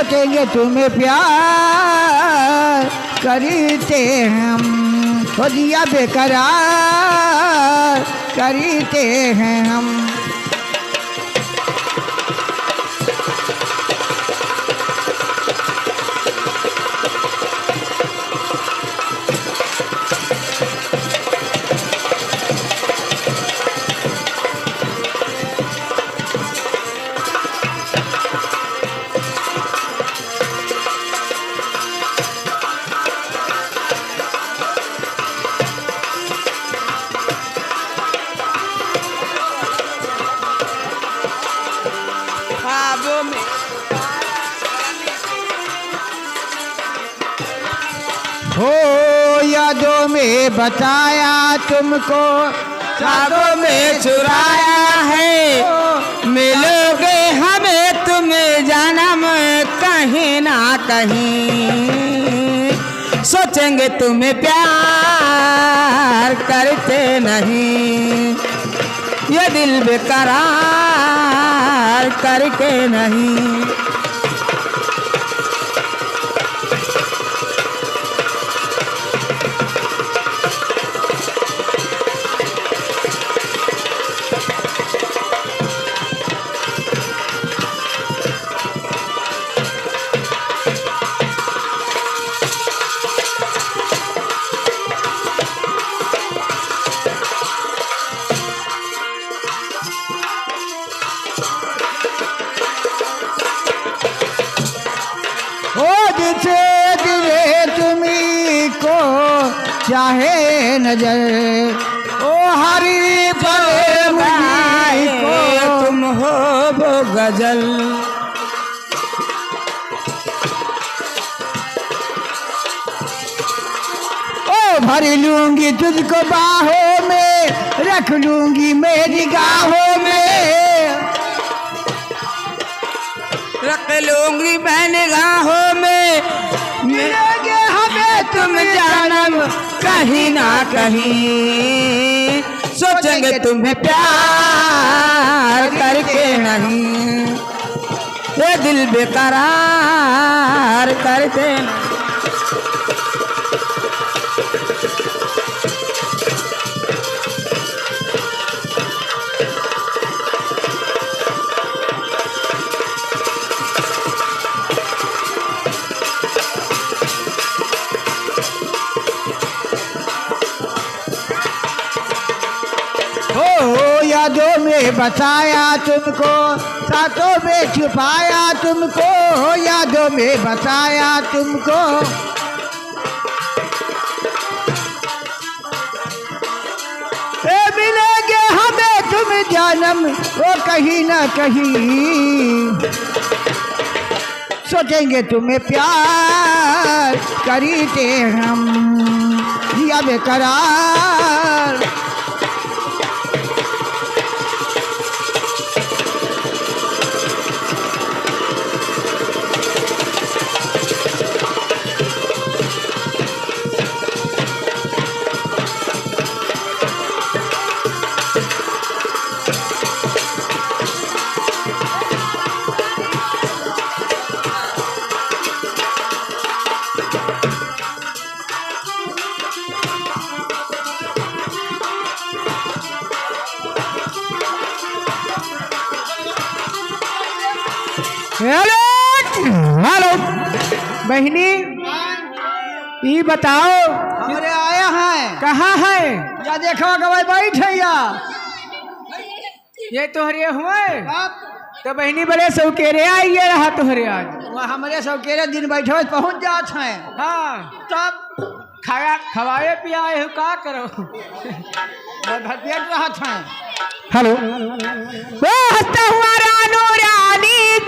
सोचेंगे तुम्हें प्यार करते हम, हो दिया बेकरार करते हैं हम। हो यादों में बताया तुमको, ख्वाबों में चुराया है, मिलोगे हमें तुम जन्म कहीं ना कहीं। सोचेंगे तुम्हें प्यार करते नहीं, ये दिल बेकरार करके नहीं। चाहे नजर ओ हरी पले मुझी को, तुम हो वो गजल। ओ भर लूंगी तुझको बाहों में, रख लूंगी मेरी गाहों में, रख लूंगी मैं निगाहों में। मिलोगे हमें तुम जन्म कहीं ना कहीं। सोचेंगे तुम्हें प्यार करके नहीं, ये दिल बेकरार करके नहीं। यादों में बताया तुमको, साथों में छुपाया तुमको, यादों में बताया तुमको। मिलेंगे हमें तुम जन्म वो कहीं ना कहीं। सोचेंगे तुम्हें प्यार करते हम, दिया बेकरार। हेलो हेलो बहनी, ये बताओ हमारे आया है कहाँ है? या देखो गवाई बैठ है या ये तोहरे हुए तो बहनी बड़े सौकेरे आइए रहा तोहरे आज। वह हमारे सौकेरे दिन बैठे पहुँच जात हैं। हाँ तब खाया खवाए पियाए हो का करो पेट रहत हैं। हेलो वो हंसता हुआ रानोरा